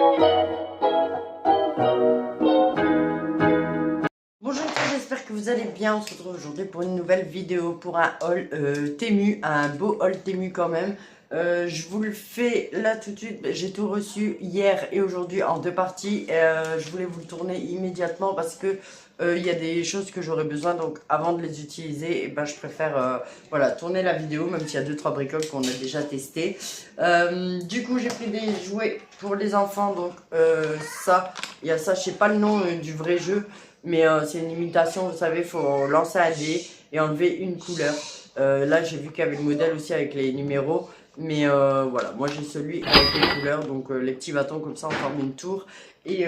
Bonjour à tous, j'espère que vous allez bien. On se retrouve aujourd'hui pour une nouvelle vidéo pour un haul Temu, un beau haul Temu quand même. Je vous le fais là tout de suite. J'ai tout reçu hier et aujourd'hui en deux parties. Je voulais vous le tourner immédiatement parce que il y a des choses que j'aurais besoin. Donc avant de les utiliser, je préfère voilà, tourner la vidéo, même s'il y a 2-3 bricoles qu'on a déjà testées. Du coup, j'ai pris des jouets pour les enfants. Donc ça, il y a ça, je sais pas le nom du vrai jeu. Mais c'est une imitation, vous savez, il faut lancer un dé et enlever une couleur. Là, j'ai vu qu'il y avait le modèle aussi avec les numéros. Mais voilà, moi j'ai celui avec les couleurs. Donc les petits bâtons comme ça, on forme une tour. Et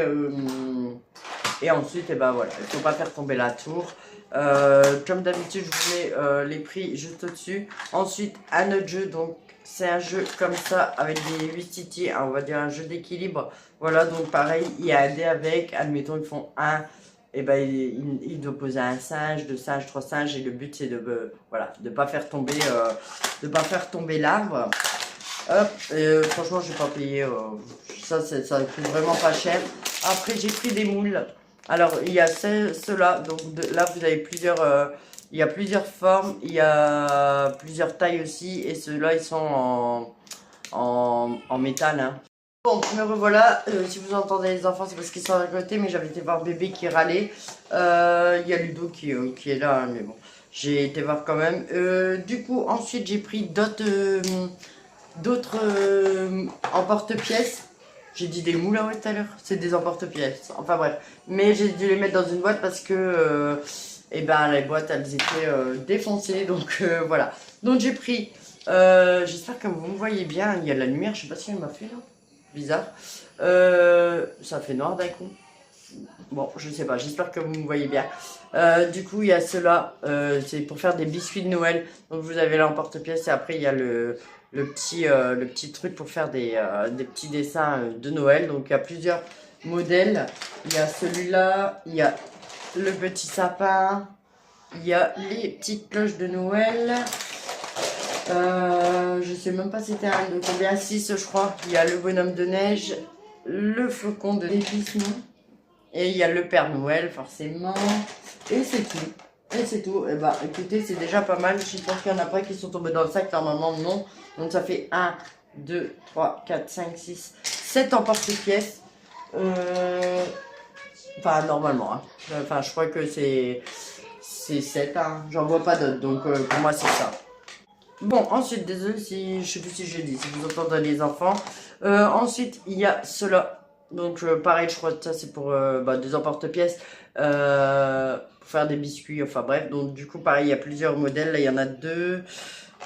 ensuite, voilà, il ne faut pas faire tomber la tour. Comme d'habitude, je vous mets les prix juste au-dessus. Ensuite, un autre jeu, donc c'est un jeu comme ça avec des 8 titis, on va dire un jeu d'équilibre. Voilà, donc pareil, il y a un dé avec, admettons, ils font un. Et il doit poser un singe, deux singes, trois singes, et le but c'est de voilà, de pas faire tomber l'arbre. Hop, franchement je vais pas payer, ça coûte vraiment pas cher. Après j'ai pris des moules. Alors il y a ceux-là, donc là vous avez plusieurs, il y a plusieurs formes, il y a plusieurs tailles aussi, et ceux-là ils sont en métal, hein. Bon, me revoilà. Si vous entendez les enfants, c'est parce qu'ils sont à côté, mais j'avais été voir bébé qui râlait. Il y a Ludo qui est là, hein, mais bon, j'ai été voir quand même. Du coup, ensuite, j'ai pris d'autres emporte-pièces. J'ai dit des moules tout à l'heure, c'est des emporte-pièces. Enfin bref, mais j'ai dû les mettre dans une boîte parce que les boîtes elles étaient défoncées, donc voilà. Donc j'ai pris. J'espère que vous me voyez bien. Il y a de la lumière, je sais pas si elle m'a fait là. Bizarre. Ça fait noir d'un coup. Bon, je sais pas, j'espère que vous me voyez bien. Du coup, il y a cela, c'est pour faire des biscuits de Noël. Donc vous avez l'emporte-pièce et après il y a le petit truc pour faire des petits dessins de Noël. Donc il y a plusieurs modèles. Il y a celui-là, il y a le petit sapin, il y a les petites cloches de Noël. Je sais même pas si c'était un de combien, 6 je crois. Il y a le bonhomme de neige, le flocon de défisement, et il y a le Père Noël forcément. Et c'est tout. Et c'est tout. Et écoutez, c'est déjà pas mal. Je pense qu'il y en a pas qui sont tombés dans le sac, normalement non. Donc ça fait 1, 2, 3, 4, 5, 6, 7 emporte-pièces. Enfin normalement, hein. Enfin je crois que c'est 7, hein. J'en vois pas d'autres, donc pour moi c'est ça. Bon, ensuite, désolé si je sais plus si je dis, si vous entendez les enfants. Ensuite, il y a cela. Donc, pareil, je crois que ça c'est pour des emporte-pièces pour faire des biscuits. Enfin bref, donc du coup, pareil, il y a plusieurs modèles. Là, il y en a 2,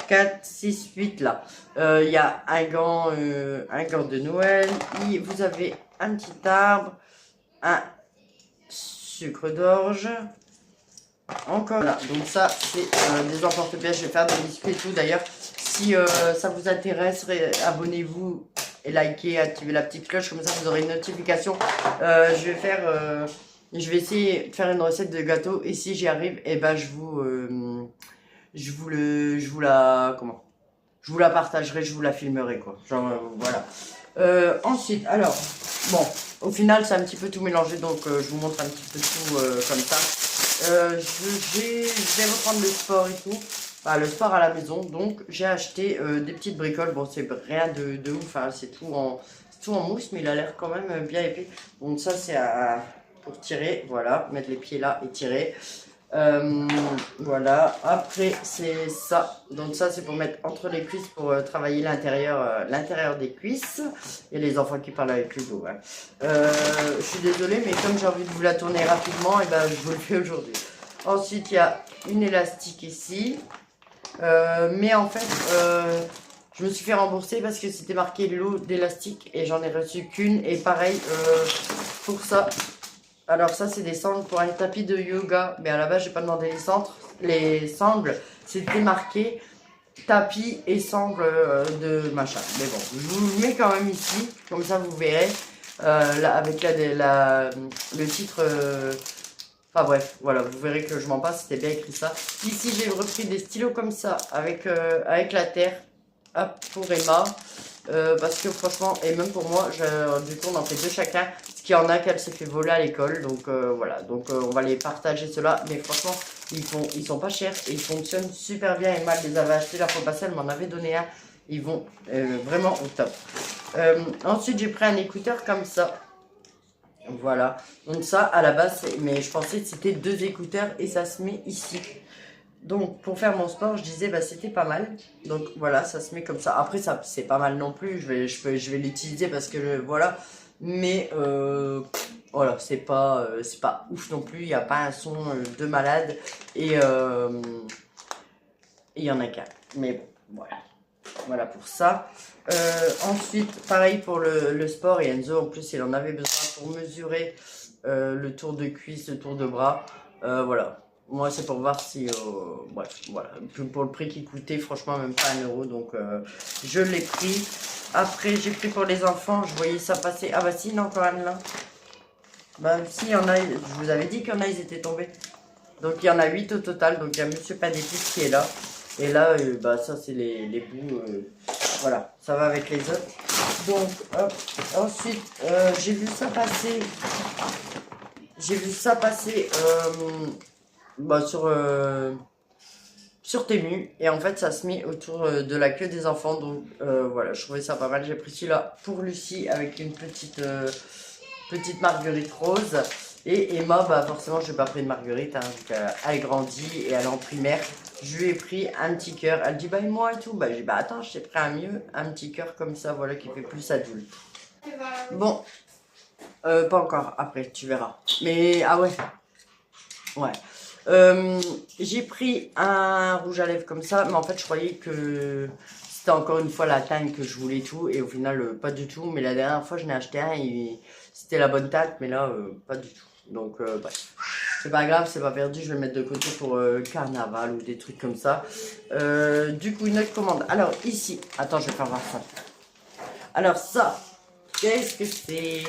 4, 6, 8 là. Il y a un gant de Noël. Vous avez un petit arbre, un sucre d'orge. Encore là, donc ça c'est des emporte-pièces, je vais faire des biscuits et tout. D'ailleurs, si ça vous intéresse, abonnez-vous et likez, activez la petite cloche, comme ça vous aurez une notification. Je vais essayer de faire une recette de gâteau et si j'y arrive, je vous la partagerai, je vous la filmerai quoi. Genre voilà. Ensuite, alors bon, au final c'est un petit peu tout mélangé, donc je vous montre un petit peu tout comme ça. Je vais reprendre le sport et tout, le sport à la maison, donc j'ai acheté des petites bricoles. Bon, c'est rien de ouf, hein, c'est tout en mousse, mais il a l'air quand même bien épais. Donc ça c'est pour tirer, voilà, mettre les pieds là et tirer. Voilà, après c'est ça, donc ça c'est pour mettre entre les cuisses pour travailler l'intérieur des cuisses. Il y a les enfants qui parlent avec Hugo, hein. Je suis désolée, mais comme j'ai envie de vous la tourner rapidement, je vous le fais aujourd'hui. Ensuite il y a une élastique ici, mais en fait je me suis fait rembourser parce que c'était marqué lot d'élastique et j'en ai reçu qu'une. Et pareil pour ça. Alors ça c'est des sangles pour un tapis de yoga, mais à la base j'ai pas demandé les sangles, c'était marqué tapis et sangles de machin. Mais bon, je vous le mets quand même ici, comme ça vous verrez, là, avec le titre, enfin bref, voilà, vous verrez que je m'en passe, c'était bien écrit ça. Ici j'ai repris des stylos comme ça, avec la terre, hop, pour Emma. parce que franchement, et même pour moi, du coup on en fait deux chacun, parce qu'il y en a qu'elle s'est fait voler à l'école, donc voilà, donc on va les partager ceux-là, mais franchement ils sont pas chers et ils fonctionnent super bien. Emma les avait achetés la fois passée, elle m'en avait donné un, ils vont vraiment au top. Ensuite j'ai pris un écouteur comme ça. Voilà, donc ça à la base, mais je pensais que c'était deux écouteurs et ça se met ici. Donc pour faire mon sport, je disais bah c'était pas mal. Donc voilà, ça se met comme ça. Après ça c'est pas mal non plus. Je vais l'utiliser parce que voilà. Mais voilà, c'est pas ouf non plus. Il n'y a pas un son de malade et il y en a qu'un. Mais bon, voilà. Voilà pour ça. Ensuite, pareil pour le sport. Et Enzo, en plus, il en avait besoin pour mesurer le tour de cuisse, le tour de bras. Voilà. Moi, c'est pour voir si... bref, voilà. Pour le prix qu'il coûtait, franchement, même pas 1 euro. Donc, je l'ai pris. Après, j'ai pris pour les enfants. Je voyais ça passer. Ah bah si, il y en a encore un là. Bah si, il y en a. Je vous avais dit qu'il y en a, ils étaient tombés. Donc, il y en a 8 au total. Donc, il y a Monsieur Padétis qui est là. Et là, bah ça, c'est les bouts... voilà, ça va avec les autres. Donc, hop. Ensuite, j'ai vu ça passer. J'ai vu ça passer bah, sur Temu. Et en fait, ça se met autour de la queue des enfants. Donc, voilà, je trouvais ça pas mal. J'ai pris celui-là pour Lucie avec une petite marguerite rose. Et Emma, bah forcément, je n'ai pas pris de marguerite. Hein, elle grandit et elle est en primaire. Je lui ai pris un petit cœur. Elle dit, bah, et moi et tout. Bah, j'ai dit, bah, attends, je t'ai pris un petit cœur comme ça, voilà, qui fait plus adulte. Bon, pas encore. Après, tu verras. Mais, ah ouais. Ouais. J'ai pris un rouge à lèvres comme ça, mais en fait, je croyais que c'était encore une fois la teinte que je voulais tout, et au final, pas du tout. Mais la dernière fois, je n'ai acheté un et c'était la bonne teinte, mais là, pas du tout. Donc, bref. C'est pas grave, c'est pas perdu, je vais le mettre de côté pour carnaval ou des trucs comme ça. Du coup, une autre commande. Alors, ici, attends, je vais faire voir ça. Alors, ça, qu'est-ce que c'est?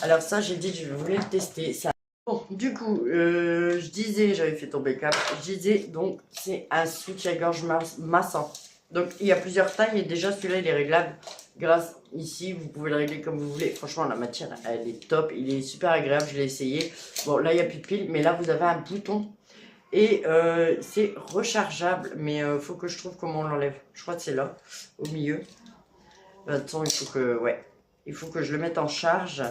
Alors, ça, j'ai dit que je voulais le tester. Ça. Bon, du coup, je disais, j'avais fait tomber le cap. Je disais, donc, c'est un switch à gorge massant. Donc, il y a plusieurs tailles et déjà, celui-là, il est réglable. Grâce ici, vous pouvez le régler comme vous voulez. Franchement, la matière, elle est top. Il est super agréable, je l'ai essayé. Bon, là, il n'y a plus de pile, mais là, vous avez un bouton. Et c'est rechargeable, mais il faut que je trouve comment on l'enlève. Je crois que c'est là, au milieu. Attends, il faut que je le mette en charge.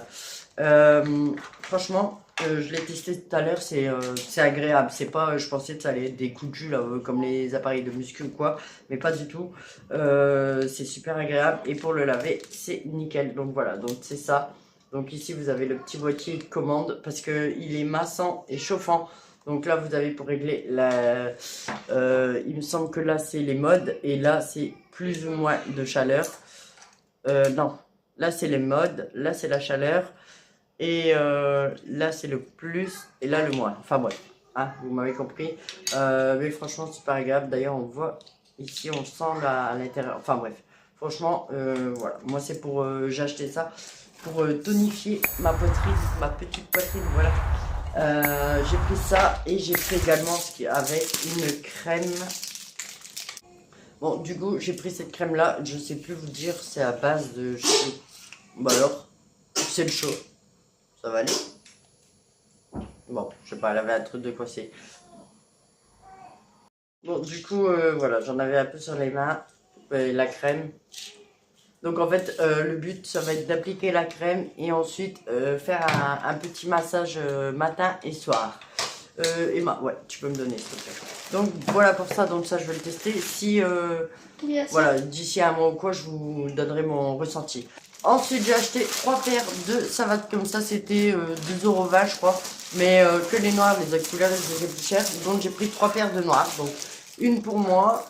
Franchement, je l'ai testé tout à l'heure, c'est agréable. C'est pas, je pensais que ça allait être des coups de jus là, comme les appareils de muscu ou quoi, mais pas du tout. C'est super agréable et pour le laver, c'est nickel. Donc voilà, donc c'est ça. Donc ici vous avez le petit boîtier de commande parce que il est massant et chauffant. Donc là vous avez pour régler la, il me semble que là c'est les modes et là c'est plus ou moins de chaleur. Non, là c'est les modes, là c'est la chaleur. Et là c'est le plus et là le moins. Enfin bref, hein, vous m'avez compris. Mais franchement super agréable. D'ailleurs on voit ici, on sent à l'intérieur. Enfin bref, franchement voilà. Moi c'est pour j'ai acheté ça pour tonifier ma poitrine, ma petite poitrine. Voilà. J'ai pris ça et j'ai pris également avec une crème. Bon du coup j'ai pris cette crème là. Je sais plus vous dire, c'est à base de. Bah alors, c'est le chaud. Ça va aller? Bon, je sais pas, elle avait un truc de coincé. Bon, du coup, voilà, j'en avais un peu sur les mains. La crème. Donc en fait, le but, ça va être d'appliquer la crème et ensuite faire un petit massage matin et soir. Emma, ouais, tu peux me donner s'il te plaît. Donc voilà pour ça, donc ça je vais le tester. Si, voilà, d'ici un mois ou quoi, je vous donnerai mon ressenti. Ensuite, j'ai acheté 3 paires de savates comme ça, c'était 2,20 € je crois. Mais que les noirs, les couleurs, ils étaient plus chers. Donc j'ai pris 3 paires de noirs. Donc une pour moi,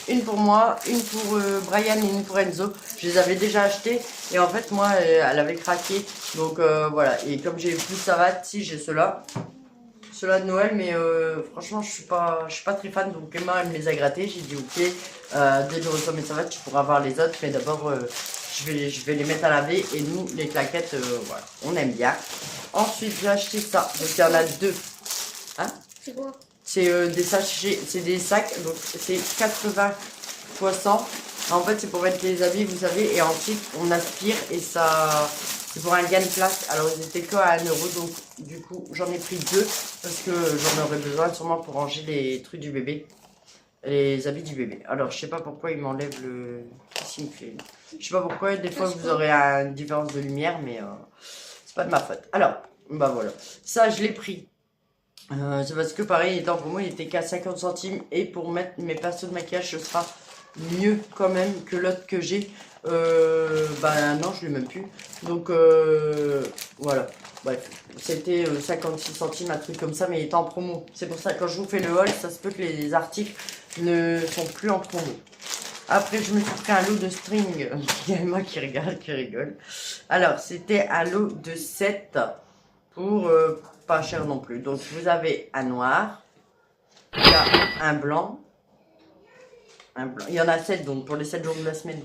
une pour Brian et une pour Enzo. Je les avais déjà achetées et en fait moi, elle avait craqué. Donc voilà, et comme j'ai plus de savates, si j'ai ceux-là de Noël, mais franchement je suis pas très fan, donc Emma elle me les a grattés. J'ai dit ok, dès que je reçois mes savates tu pourras voir les autres, mais d'abord je vais les mettre à laver et nous les claquettes voilà, on aime bien. Ensuite j'ai acheté ça, donc il y en a 2. Hein? C'est quoi? C'est des sachets, c'est des sacs, donc c'est 80 x 100. En fait, c'est pour mettre les habits, vous savez, et ensuite on aspire et ça, c'est pour un gain de place. Alors ils étaient que à 1 euro, donc du coup j'en ai pris 2 parce que j'en aurais besoin sûrement pour ranger les trucs du bébé, les habits du bébé. Alors je sais pas pourquoi il m'enlève le, qu'est-ce qu'il me fait là? Je sais pas pourquoi, des fois vous aurez une différence de lumière, mais c'est pas de ma faute. Alors, bah voilà, ça je l'ai pris. C'est parce que pareil, étant pour moi, il était qu'à 50 centimes. Et pour mettre mes pinceaux de maquillage, ce sera mieux quand même que l'autre que j'ai. Bah non, je l'ai même plus. Donc voilà. Bref, c'était 56 centimes, un truc comme ça, mais il était en promo. C'est pour ça que quand je vous fais le haul, ça se peut que les articles ne sont plus en promo. Après, je me suis pris un lot de string. Il y a moi qui regarde, qui rigole. Alors, c'était un lot de 7 pour pas cher non plus. Donc, vous avez un noir, il y a un blanc, il y en a 7 donc pour les 7 jours de la semaine.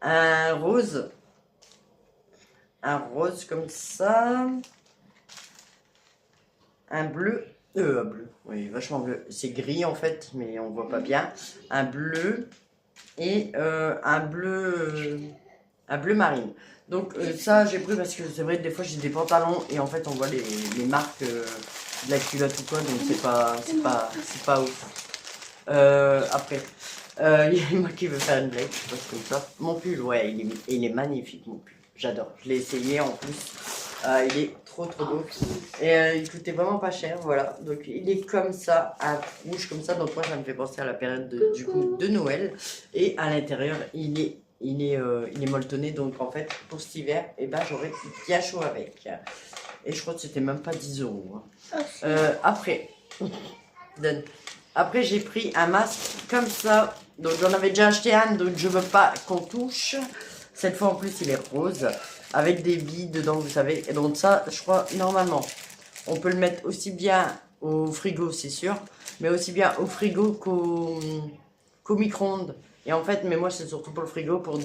Un rose comme ça, un bleu, oui, vachement bleu. C'est gris en fait, mais on voit pas bien. Un bleu et un bleu marine. Donc ça j'ai pris parce que c'est vrai que des fois j'ai des pantalons et en fait on voit les marques de la culotte ou quoi, donc c'est pas ouf. Après, il y a moi qui veut faire une blague, je passe comme ça. Mon pull, ouais, il est magnifique mon pull. J'adore. Je l'ai essayé en plus. Il est trop beau. Et il coûtait vraiment pas cher, voilà. Donc il est comme ça, un rouge comme ça. Donc moi ça me fait penser à la période du coup de Noël. Et à l'intérieur, il est molletonné. Donc en fait, pour cet hiver, eh ben, j'aurais bien chaud avec. Et je crois que c'était même pas 10 euros. Hein. Après, donne. Après, j'ai pris un masque comme ça. Donc, j'en avais déjà acheté un, donc je veux pas qu'on touche. Cette fois, en plus, il est rose. Avec des billes dedans, vous savez. Et donc, ça, je crois, normalement, on peut le mettre aussi bien au frigo, c'est sûr. Mais aussi bien au frigo qu'au micro-ondes. Et en fait, mais moi, c'est surtout pour le frigo, pour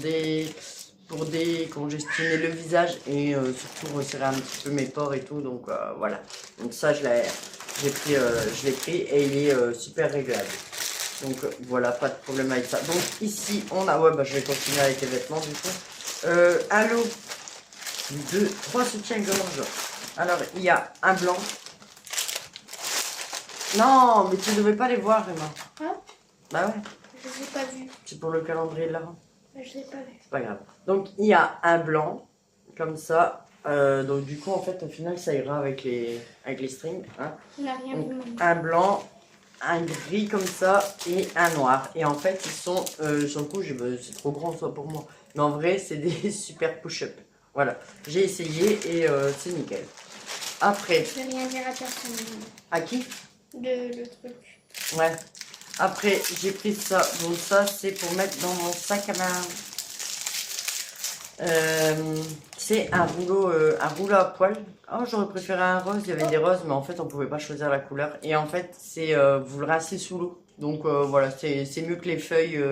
décongestionner le visage. Et surtout, resserrer un petit peu mes pores et tout. Donc, voilà. Donc, ça, je l'ai pris et il est super réglable. Donc voilà, pas de problème avec ça. Donc ici on a, ouais bah je vais continuer avec les vêtements du coup. Un lot de 3 soutiens-gorge. Alors il y a un blanc. Non, mais tu ne devais pas les voir, Emma. Hein? Bah ouais. Je les ai pas vus. C'est pour le calendrier de l'Avent. Mais je l'ai pas vu. C'est pas grave. Donc il y a un blanc comme ça. Donc du coup en fait au final ça ira avec les strings. Hein. On n'a rien vu. Un blanc, un gris comme ça et un noir. Et en fait ils sont sur le coup c'est trop grand soit pour moi. Mais en vrai c'est des super push-up. Voilà. J'ai essayé et c'est nickel. Après. Je vais rien dire à personne. À qui? Le truc. Ouais. Après j'ai pris ça. Donc ça c'est pour mettre dans mon sac à main. C'est un rouleau à poil. Oh, j'aurais préféré un rose. Il y avait des roses, mais en fait, on pouvait pas choisir la couleur. Et en fait, c'est vous le rincez sous l'eau. Donc voilà, c'est mieux que les feuilles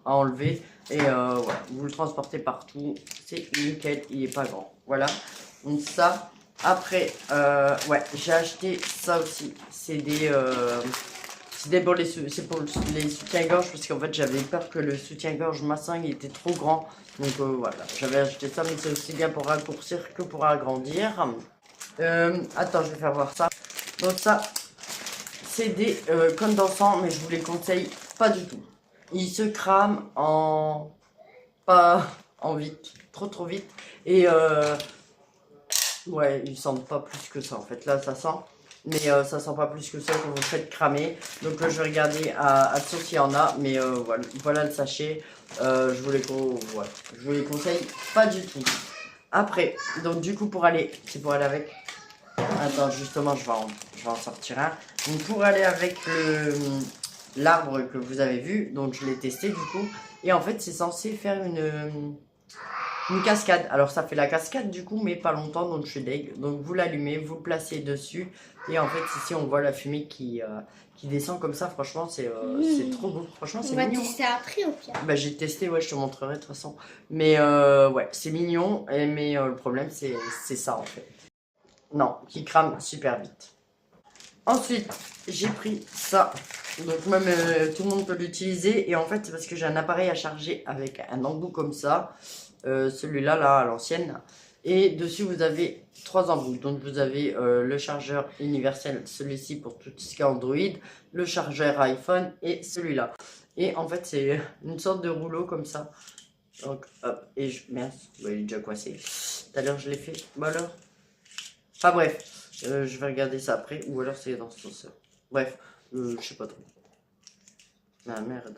à enlever. Et voilà, vous le transportez partout. C'est nickel, il est pas grand. Voilà. Donc ça. Après, ouais, j'ai acheté ça aussi. C'est pour les soutiens-gorge parce qu'en fait j'avais peur que le soutien-gorge massin il était trop grand. Donc voilà, j'avais acheté ça, mais c'est aussi bien pour raccourcir que pour agrandir. Attends, je vais faire voir ça. Donc ça, c'est des cônes d'encens, mais je vous les conseille pas du tout. Ils se crament pas en vite, trop vite. Et ouais, ils sentent pas plus que ça en fait. Là, ça sent. Mais ça sent pas plus que ça quand vous faites cramer. Donc je vais regarder à sauf s'il y en a. Mais voilà le sachet. Je vous les conseille pas du tout. Après, donc du coup c'est pour aller avec. Attends, justement, je vais en sortir un. Donc pour aller avec l'arbre que vous avez vu, donc je l'ai testé du coup. Et en fait, c'est censé faire une cascade. Alors ça fait la cascade du coup, mais pas longtemps, donc je suis deg. Donc vous l'allumez, vous le placez dessus. Et en fait, ici, on voit la fumée qui descend comme ça. Franchement, c'est trop beau. Franchement, c'est mignon. On va tester après au pire. Bah, j'ai testé, ouais, je te montrerai de toute façon. Mais ouais, c'est mignon. Mais le problème, c'est ça en fait. Non, qui crame super vite. Ensuite, j'ai pris ça. Donc même tout le monde peut l'utiliser. Et en fait, c'est parce que j'ai un appareil à charger avec un embout comme ça. Celui-là, là, à l'ancienne. Et dessus, vous avez 3 embouts. Donc vous avez le chargeur universel, celui-ci pour tout ce qui est Android, le chargeur iPhone et celui-là. Et en fait, c'est une sorte de rouleau comme ça. Donc, hop, et je... Merde, il est déjà coincé. Tout à l'heure, je l'ai fait. Bah alors. Enfin bref, je vais regarder ça après. Ou alors c'est dans ce sens. Bref, je sais pas trop. Ah merde.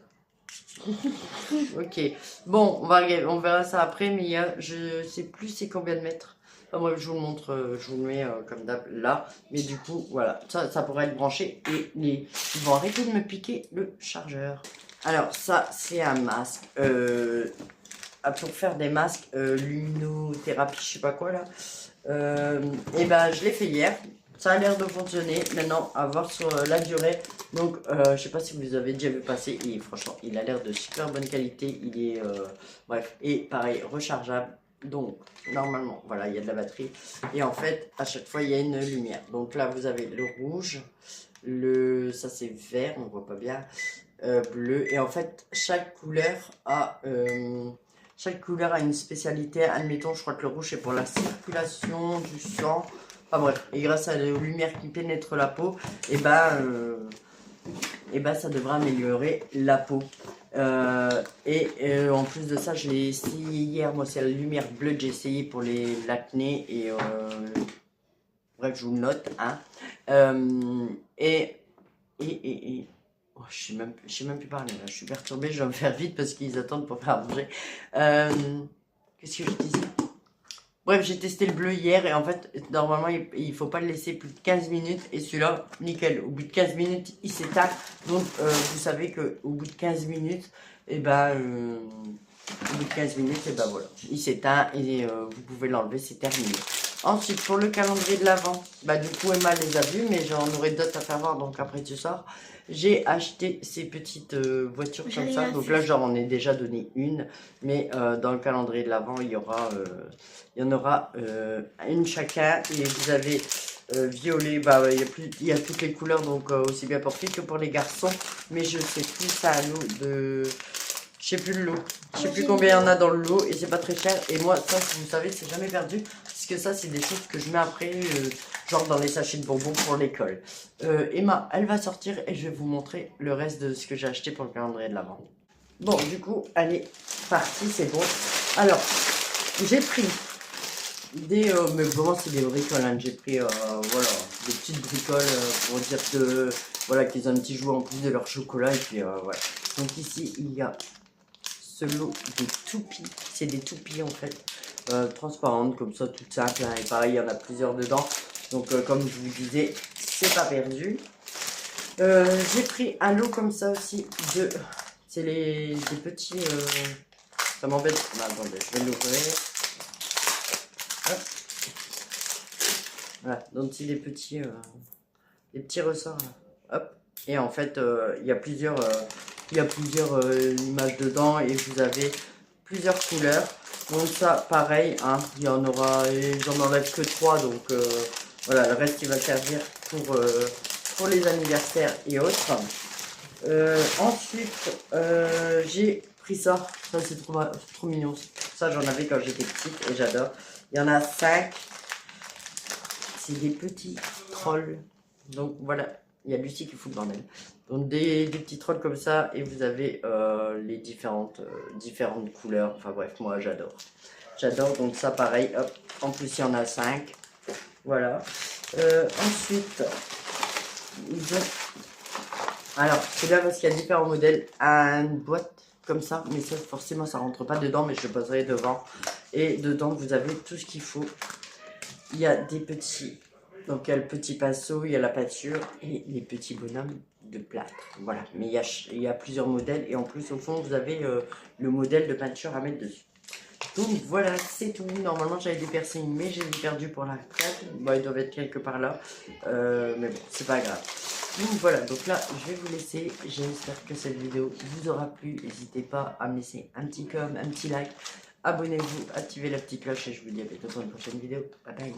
Ok. Bon, on verra ça après, mais il y a, je sais plus c'est combien de mètres. Enfin bref, je vous le montre, je vous le mets comme d'hab là. Mais du coup, voilà, ça pourrait être branché et ils vont arrêter de me piquer le chargeur. Alors ça, c'est un masque. Pour faire des masques luminothérapie, je sais pas quoi là. Et ben, je l'ai fait hier. Ça a l'air de fonctionner. Maintenant, à voir sur la durée. Donc, je sais pas si vous avez déjà vu passer. Et franchement, il a l'air de super bonne qualité. Il est, bref, et pareil, rechargeable. Donc, normalement, voilà, il y a de la batterie. Et en fait, à chaque fois, il y a une lumière. Donc là, vous avez le rouge, ça c'est vert, on voit pas bien, bleu. Et en fait, chaque couleur a une spécialité. Admettons, je crois que le rouge c'est pour la circulation du sang. Enfin bref, et grâce à la lumière qui pénètre la peau, et ça devrait améliorer la peau. En plus de ça, je l'ai essayé hier. Moi, c'est la lumière bleue que j'ai essayé pour l'acné. Et bref, je vous le note. Hein. Oh, je sais même plus parler là. Je suis perturbée, je vais me faire vite parce qu'ils attendent pour faire manger. Qu'est-ce que je disais? Bref, j'ai testé le bleu hier et en fait, normalement, il faut pas le laisser plus de 15 minutes. Et celui-là, nickel. Au bout de 15 minutes, il s'éteint. Donc, vous savez qu'au bout de 15 minutes, au bout de 15 minutes, voilà. Il s'éteint et vous pouvez l'enlever, c'est terminé. Ensuite, pour le calendrier de l'Avent, du coup, Emma les a vus, mais j'en aurai d'autres à faire voir, donc après tu sors. J'ai acheté ces petites voitures comme ça. Donc là, j'en ai déjà donné une, mais dans le calendrier de l'Avent, il y en aura une chacun. Et vous avez violet, il y a toutes les couleurs, donc aussi bien pour filles que pour les garçons. Mais je sais plus ça à l'eau de... Je sais plus le lot. Je sais plus combien il y en a dans le lot et c'est pas très cher. Et moi, ça, si vous savez, c'est jamais perdu. Parce que ça, c'est des choses que je mets après, genre dans les sachets de bonbons pour l'école. Emma, elle va sortir et je vais vous montrer le reste de ce que j'ai acheté pour le calendrier de l'Avent. Bon, du coup, elle est partie, c'est bon. Alors, j'ai pris des... mais vraiment, c'est des bricoles. Hein. J'ai pris, voilà, des petites bricoles pour dire que... Voilà, qu'ils ont un petit jouet en plus de leur chocolat. Et puis, voilà. Donc ici, il y a ce lot de toupies. C'est des toupies en fait, transparentes comme ça, toutes simples. Hein, et pareil, il y en a plusieurs dedans. Donc comme je vous disais, c'est pas perdu. J'ai pris un lot comme ça aussi de... C'est des petits... Ça m'embête. Attendez, je vais l'ouvrir. Voilà, donc c'est des petits ressorts. Là. Hop. Et en fait, il y a plusieurs images dedans et vous avez plusieurs couleurs. Donc ça, pareil, hein, il y en aura, j'en enlève que 3, donc voilà, le reste il va servir pour les anniversaires et autres. Ensuite, j'ai pris ça c'est trop mignon. Ça, j'en avais quand j'étais petite et j'adore. Il y en a 5. C'est des petits trolls. Donc voilà, il y a Lucie qui fout le bordel. Donc des petits trolls comme ça et vous avez les différentes couleurs. Enfin bref, moi j'adore. J'adore, donc ça pareil, hop. En plus il y en a 5. Voilà. Ensuite, alors c'est là parce qu'il y a différents modèles. Une boîte comme ça, mais ça forcément ça rentre pas dedans, mais je le poserai devant. Et dedans vous avez tout ce qu'il faut. Il y a des petits... Donc il y a le petit pinceau, il y a la peinture et les petits bonhommes de plâtre. Voilà, mais il y a plusieurs modèles et en plus au fond vous avez le modèle de peinture à mettre dessus. Donc voilà, c'est tout. Normalement j'avais des piercings mais j'ai perdu pour la retraite. Bon, ils doivent être quelque part là, mais bon, c'est pas grave. Donc voilà, donc là je vais vous laisser. J'espère que cette vidéo vous aura plu. N'hésitez pas à me laisser un petit comme, un petit like. Abonnez-vous, activez la petite cloche et je vous dis à bientôt pour une prochaine vidéo. Bye bye.